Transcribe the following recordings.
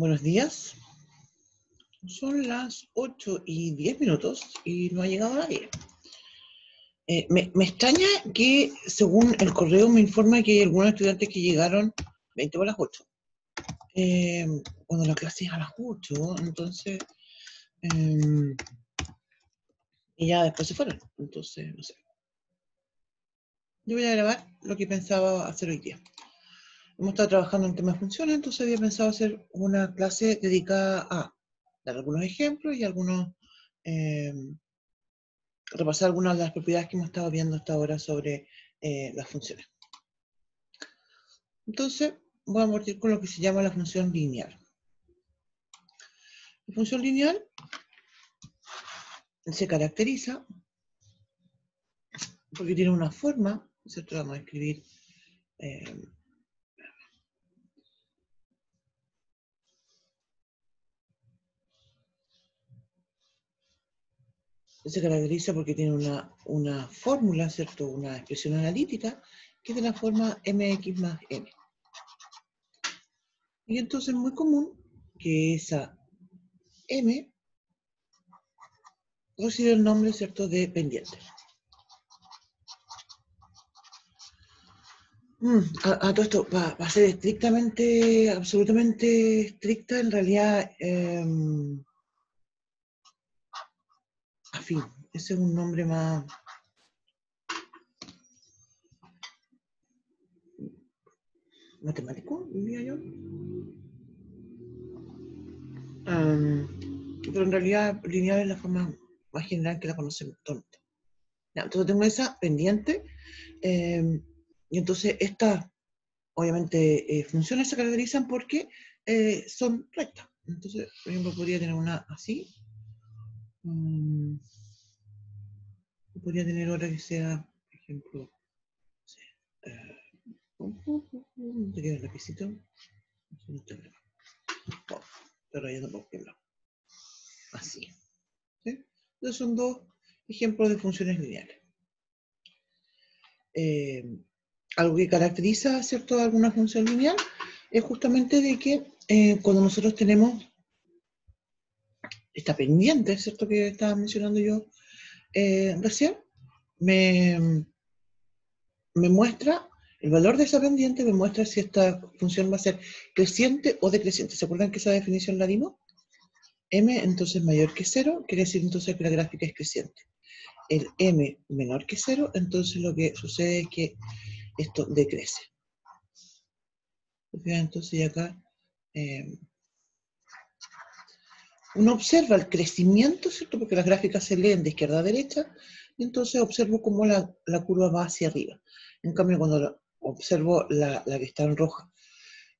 Buenos días. Son las 8:10 y no ha llegado nadie. Me extraña que, según el correo, me informa que hay algunos estudiantes que llegaron 20 para las 8. Cuando la clase es a las 8, entonces... y ya después se fueron. Entonces, no sé. Yo voy a grabar lo que pensaba hacer hoy día. Hemos estado trabajando en temas de funciones, entonces había pensado hacer una clase dedicada a dar algunos ejemplos y repasar algunas de las propiedades que hemos estado viendo hasta ahora sobre las funciones. Entonces, voy a partir con lo que se llama la función lineal. La función lineal se caracteriza porque tiene una forma, ¿cierto? Vamos a escribir se caracteriza porque tiene una fórmula, ¿cierto? Una expresión analítica que es de la forma mx más n. Y entonces es muy común que esa m recibe el nombre, ¿cierto?, de pendiente. A todo esto, va a ser estrictamente, absolutamente estricta, en realidad, afín. Ese es un nombre más matemático, diría yo. Pero en realidad, lineal es la forma más general que la conocemos todos. Entonces tengo esa pendiente, y entonces estas, obviamente, funciones se caracterizan porque son rectas. Entonces, por ejemplo, podría tener una así. Podría tener otra que sea, por ejemplo, te queda el lapicito. No está rayando por qué lado. Así. ¿Sí? Entonces son dos ejemplos de funciones lineales. Algo que caracteriza, ¿cierto?, alguna función lineal es justamente de que cuando nosotros tenemos esta pendiente, ¿cierto?, que estaba mencionando yo recién, me muestra el valor de esa pendiente, me muestra si esta función va a ser creciente o decreciente. ¿Se acuerdan que esa definición la dimos? M entonces mayor que 0, quiere decir entonces que la gráfica es creciente. El M menor que 0, entonces lo que sucede es que esto decrece. Entonces acá uno observa el crecimiento, ¿cierto?, porque las gráficas se leen de izquierda a derecha, y entonces observo cómo la curva va hacia arriba. En cambio, cuando observo la que está en roja,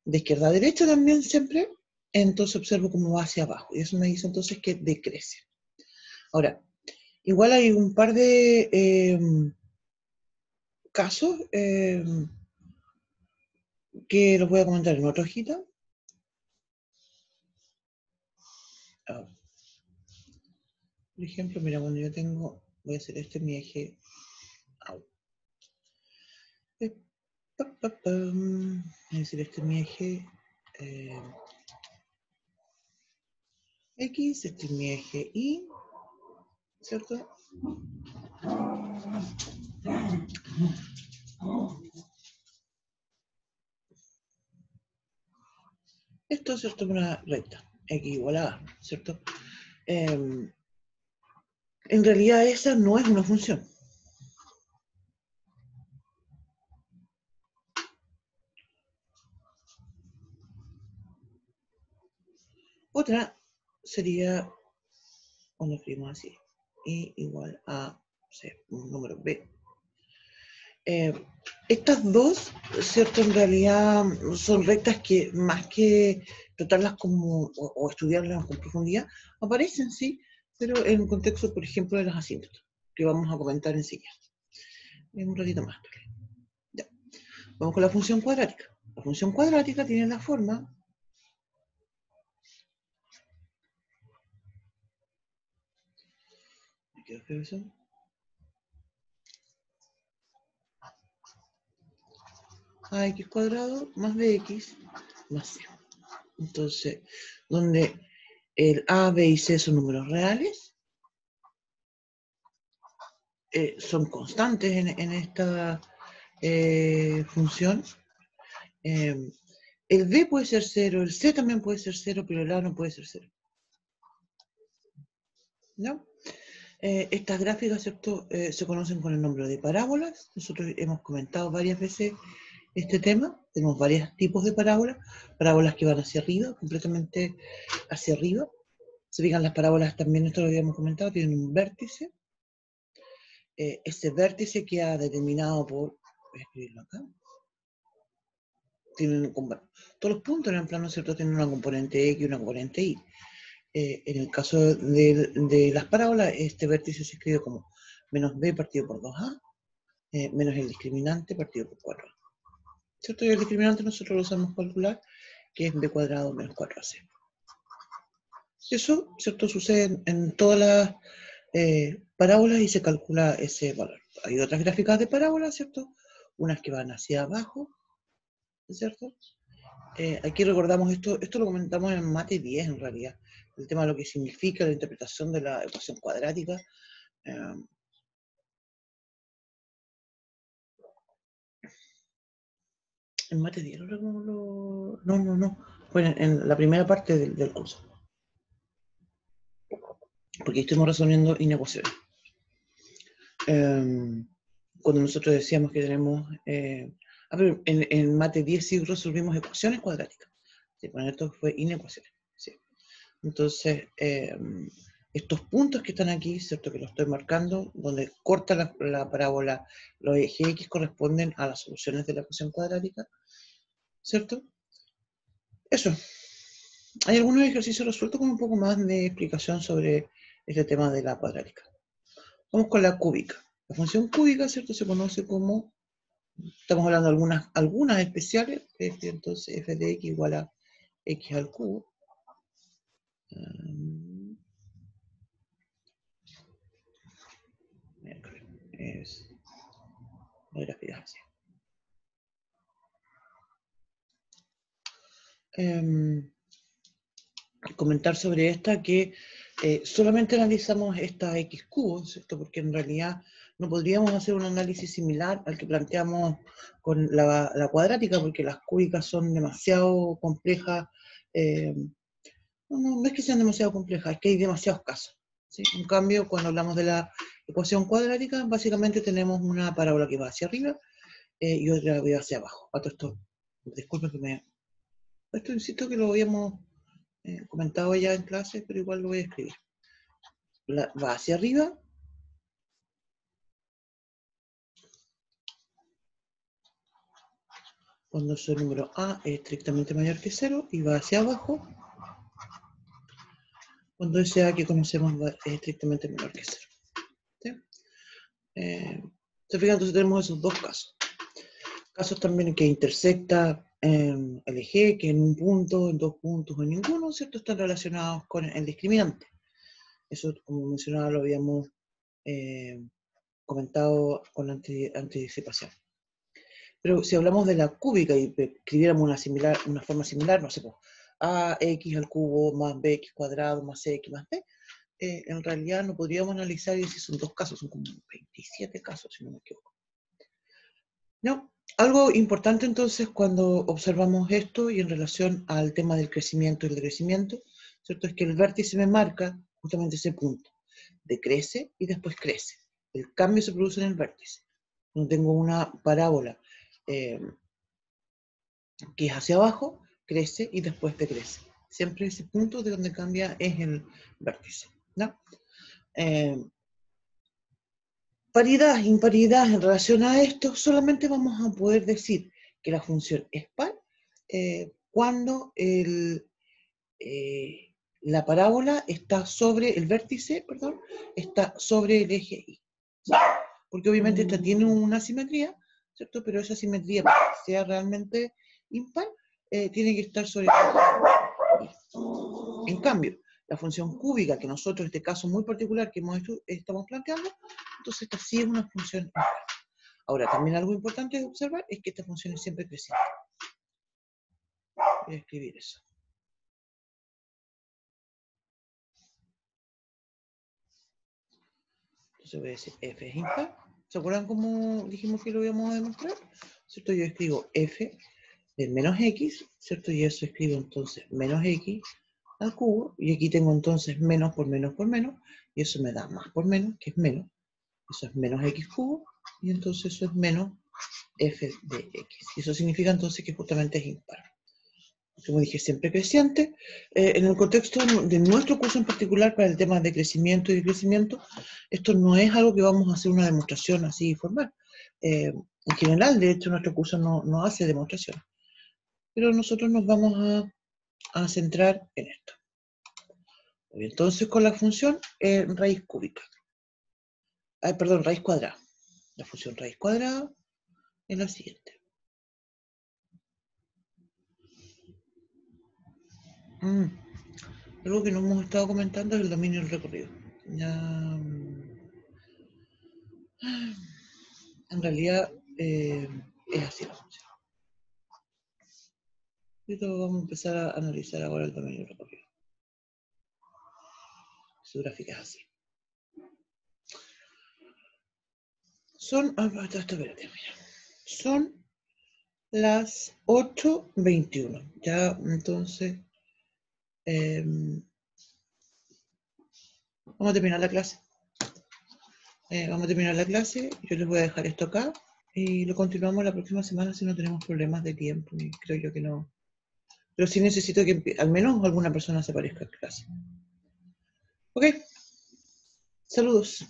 de izquierda a derecha también siempre, entonces observo cómo va hacia abajo, y eso me dice entonces que decrece. Ahora, igual hay un par de casos que los voy a comentar en otra hojita. Por ejemplo, mira, cuando yo tengo, voy a hacer este mi eje. Voy a decir este mi eje X, este es mi eje Y, ¿cierto? Esto, ¿cierto?, es una recta, X igual a A, ¿cierto? En realidad esa no es una función. Otra sería, cuando escribimos así, Y igual a, un número B. Estas dos, ¿cierto?, en realidad son rectas que más que tratarlas como, o estudiarlas con profundidad, aparecen, sí, pero en un contexto, por ejemplo, de las asíntotas, que vamos a comentar enseguida. En un ratito más. Ya. Vamos con la función cuadrática. La función cuadrática tiene la forma ax cuadrado más bx más c. Entonces, donde el A, B y C son números reales, son constantes en esta función. El B puede ser 0, el C también puede ser 0, pero el A no puede ser 0. ¿No? Estas gráficas, ¿cierto? Se conocen con el nombre de parábolas. Nosotros hemos comentado varias veces este tema. Tenemos varios tipos de parábolas. Parábolas que van hacia arriba, completamente hacia arriba. Se fijan, las parábolas también, esto lo habíamos comentado, tienen un vértice. Ese vértice queda determinado por, voy a escribirlo acá, tienen, bueno, todos los puntos en el plano, ¿cierto? Tienen una componente X y una componente Y. En el caso de las parábolas, este vértice se escribe como menos b partido por 2a, menos el discriminante partido por 4a. ¿Cierto? Y el discriminante nosotros lo usamos calcular, que es b cuadrado menos 4ac. Eso, ¿cierto? Sucede en todas las parábolas y se calcula ese valor. Hay otras gráficas de parábolas, ¿cierto? Unas que van hacia abajo, ¿cierto? Aquí recordamos esto lo comentamos en Mate 10 en realidad, el tema de lo que significa la interpretación de la ecuación cuadrática. En Mate 10, no, bueno, en la primera parte del curso, porque estuvimos resolviendo inecuaciones. Cuando nosotros decíamos que tenemos, pero en Mate 10 sí resolvimos ecuaciones cuadráticas, sí, bueno, esto fue inecuaciones, sí. Entonces, estos puntos que están aquí, ¿cierto? Que lo estoy marcando, donde corta la parábola, los ejes X corresponden a las soluciones de la ecuación cuadrática, ¿cierto? Eso. Hay algunos ejercicios resueltos con un poco más de explicación sobre este tema de la cuadrática. Vamos con la cúbica. La función cúbica, ¿cierto? Se conoce como, estamos hablando de algunas especiales, entonces f de x igual a x al cubo. Es la gráfica así. Comentar sobre esta que solamente analizamos esta x cubo, ¿cierto? Porque en realidad no podríamos hacer un análisis similar al que planteamos con la cuadrática, porque las cúbicas son demasiado complejas. No es que sean demasiado complejas, es que hay demasiados casos, ¿sí? En cambio, cuando hablamos de la ecuación cuadrática, básicamente tenemos una parábola que va hacia arriba y otra que va hacia abajo. A todo esto, disculpen que esto insisto que lo habíamos comentado ya en clase, pero igual lo voy a escribir. Va hacia arriba. Cuando su número A es estrictamente mayor que 0 y va hacia abajo. Cuando ese A que conocemos es estrictamente menor que 0. ¿Sí? Se fijan, entonces tenemos esos dos casos. Casos también en que intersecta el eje, que en un punto, en dos puntos o en ninguno, ¿cierto? Están relacionados con el discriminante. Eso, como mencionaba, lo habíamos comentado con anticipación. Pero si hablamos de la cúbica y escribiéramos una forma similar, no sé, pues, ax al cubo más bx cuadrado más cx más b, en realidad no podríamos analizar y decir son dos casos, son como 27 casos, si no me equivoco. No, algo importante entonces cuando observamos esto y en relación al tema del crecimiento y el decrecimiento, ¿cierto? Es que el vértice me marca justamente ese punto, decrece y después crece. El cambio se produce en el vértice. No tengo una parábola que es hacia abajo, crece y después decrece. Siempre ese punto de donde cambia es el vértice, ¿no? Paridad, imparidad en relación a esto, solamente vamos a poder decir que la función es par cuando la parábola está sobre el vértice, perdón, está sobre el eje Y. ¿Sí? Porque obviamente esta tiene una simetría, ¿cierto? Pero esa simetría, para que sea realmente impar, tiene que estar sobre el eje Y. En cambio, la función cúbica, que nosotros, en este caso muy particular que estamos planteando, entonces esta sí es una función impar. Ahora, también algo importante de observar es que esta función es siempre creciente. Voy a escribir eso. Entonces voy a decir f es impar. ¿Se acuerdan cómo dijimos que lo íbamos a demostrar? ¿Cierto? Yo escribo f de menos x, ¿cierto? Y eso escribo entonces menos x al cubo, y aquí tengo entonces menos, y eso me da más por menos, que es menos. Eso es menos x cubo, y entonces eso es menos f de x. Y eso significa entonces que justamente es impar. Como dije, siempre creciente. En el contexto de nuestro curso en particular, para el tema de crecimiento y decrecimiento, esto no es algo que vamos a hacer una demostración así formal. En general, de hecho, nuestro curso no hace demostración. Pero nosotros nos vamos a centrar en esto. Entonces, con la función raíz cúbica. Perdón, raíz cuadrada. La función raíz cuadrada es la siguiente. Algo que no hemos estado comentando es el dominio del recorrido. Ya, en realidad es así la función. Y esto vamos a empezar a analizar ahora el dominio del recorrido. Su gráfica es así. Son, espérate, mira. Son las 8:21. Ya, entonces, vamos a terminar la clase. Yo les voy a dejar esto acá y lo continuamos la próxima semana si no tenemos problemas de tiempo. Y creo yo que no. Pero sí necesito que al menos alguna persona se aparezca en clase. Ok. Saludos.